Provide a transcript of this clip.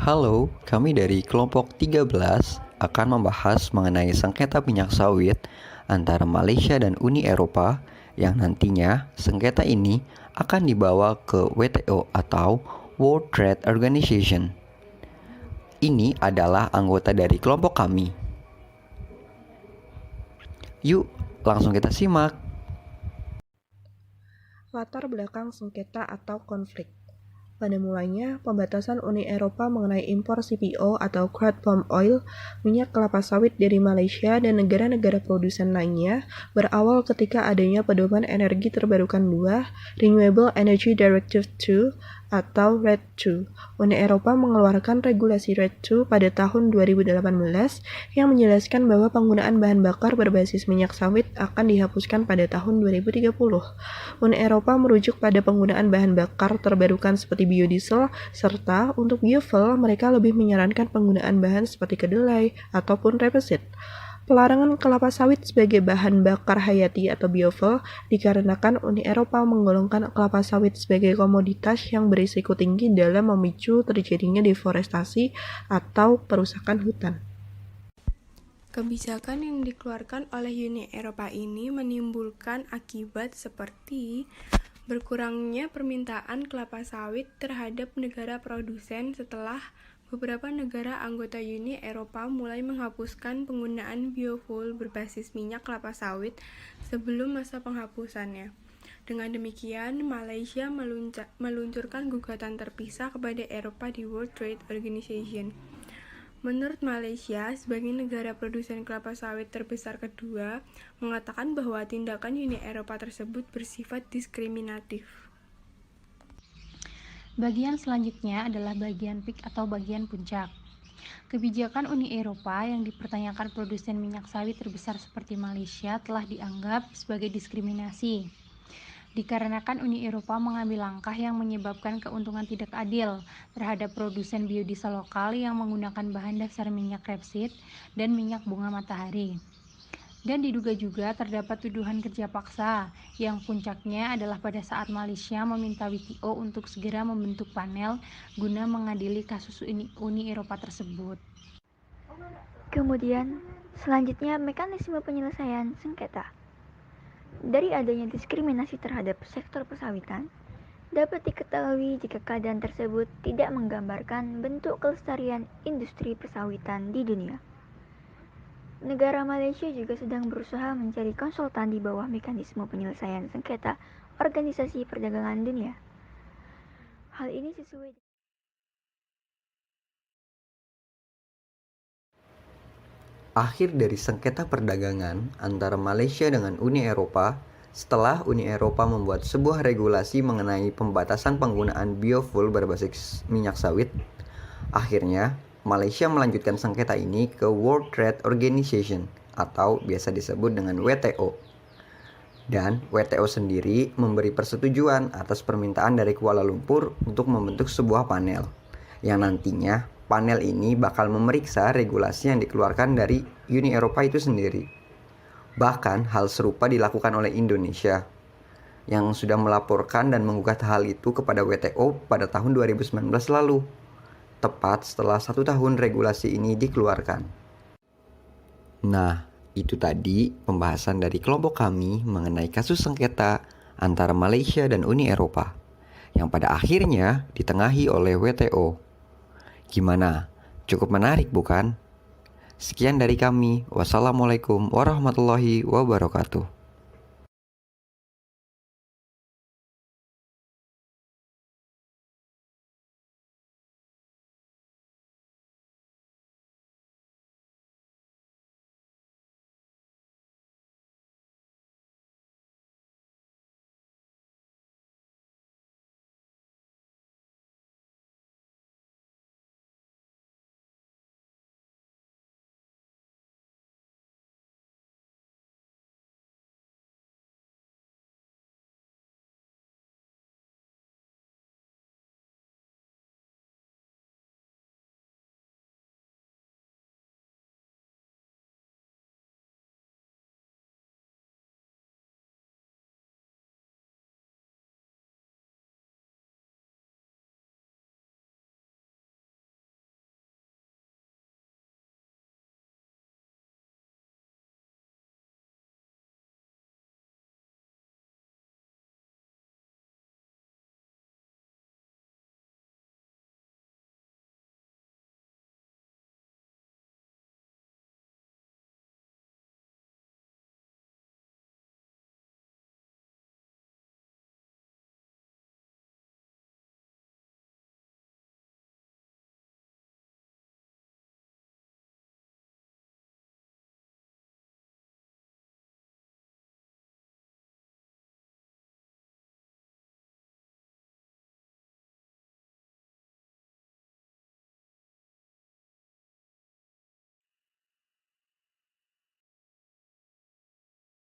Halo, kami dari kelompok 13 akan membahas mengenai sengketa minyak sawit antara Malaysia dan Uni Eropa yang nantinya sengketa ini akan dibawa ke WTO atau World Trade Organization. Ini adalah anggota dari kelompok kami. Yuk, langsung kita simak. Latar belakang sengketa atau konflik. Pada mulanya, pembatasan Uni Eropa mengenai impor CPO atau crude palm oil, minyak kelapa sawit dari Malaysia dan negara-negara produsen lainnya, berawal ketika adanya Pedoman Energi Terbarukan II, Renewable Energy Directive II, atau RED II. Uni Eropa mengeluarkan regulasi RED II pada tahun 2018 yang menjelaskan bahwa penggunaan bahan bakar berbasis minyak sawit akan dihapuskan pada tahun 2030. Uni Eropa merujuk pada penggunaan bahan bakar terbarukan seperti biodiesel, serta untuk biofuel mereka lebih menyarankan penggunaan bahan seperti kedelai ataupun rapeseed. Pelarangan kelapa sawit sebagai bahan bakar hayati atau biofuel dikarenakan Uni Eropa menggolongkan kelapa sawit sebagai komoditas yang berisiko tinggi dalam memicu terjadinya deforestasi atau perusakan hutan. Kebijakan yang dikeluarkan oleh Uni Eropa ini menimbulkan akibat seperti berkurangnya permintaan kelapa sawit terhadap negara produsen setelah beberapa negara anggota Uni Eropa mulai menghapuskan penggunaan biofuel berbasis minyak kelapa sawit sebelum masa penghapusannya. Dengan demikian, Malaysia meluncurkan gugatan terpisah kepada Eropa di World Trade Organization. Menurut Malaysia, sebagai negara produsen kelapa sawit terbesar kedua, mengatakan bahwa tindakan Uni Eropa tersebut bersifat diskriminatif. Bagian selanjutnya adalah bagian peak atau bagian puncak. Kebijakan Uni Eropa yang dipertanyakan produsen minyak sawit terbesar seperti Malaysia telah dianggap sebagai diskriminasi. Dikarenakan Uni Eropa mengambil langkah yang menyebabkan keuntungan tidak adil terhadap produsen biodiesel lokal yang menggunakan bahan dasar minyak rapeseed dan minyak bunga matahari. Dan diduga juga terdapat tuduhan kerja paksa, yang puncaknya adalah pada saat Malaysia meminta WTO untuk segera membentuk panel guna mengadili kasus Uni Eropa tersebut. Kemudian, selanjutnya mekanisme penyelesaian sengketa. Dari adanya diskriminasi terhadap sektor persawitan, dapat diketahui jika keadaan tersebut tidak menggambarkan bentuk kelestarian industri persawitan di dunia. Negara Malaysia juga sedang berusaha mencari konsultan di bawah mekanisme penyelesaian sengketa Organisasi Perdagangan Dunia. Hal ini sesuai dengan Akhir dari sengketa perdagangan antara Malaysia dengan Uni Eropa setelah Uni Eropa membuat sebuah regulasi mengenai pembatasan penggunaan biofuel berbasis minyak sawit. Akhirnya, Malaysia melanjutkan sengketa ini ke World Trade Organization atau biasa disebut dengan WTO. Dan WTO sendiri memberi persetujuan atas permintaan dari Kuala Lumpur untuk membentuk sebuah panel yang nantinya panel ini bakal memeriksa regulasi yang dikeluarkan dari Uni Eropa itu sendiri. Bahkan hal serupa dilakukan oleh Indonesia yang sudah melaporkan dan menggugat hal itu kepada WTO pada tahun 2019 lalu, tepat setelah 1 tahun regulasi ini dikeluarkan. Nah, itu tadi pembahasan dari kelompok kami mengenai kasus sengketa antara Malaysia dan Uni Eropa yang pada akhirnya ditengahi oleh WTO. Gimana? Cukup menarik bukan? Sekian dari kami. Wassalamualaikum warahmatullahi wabarakatuh.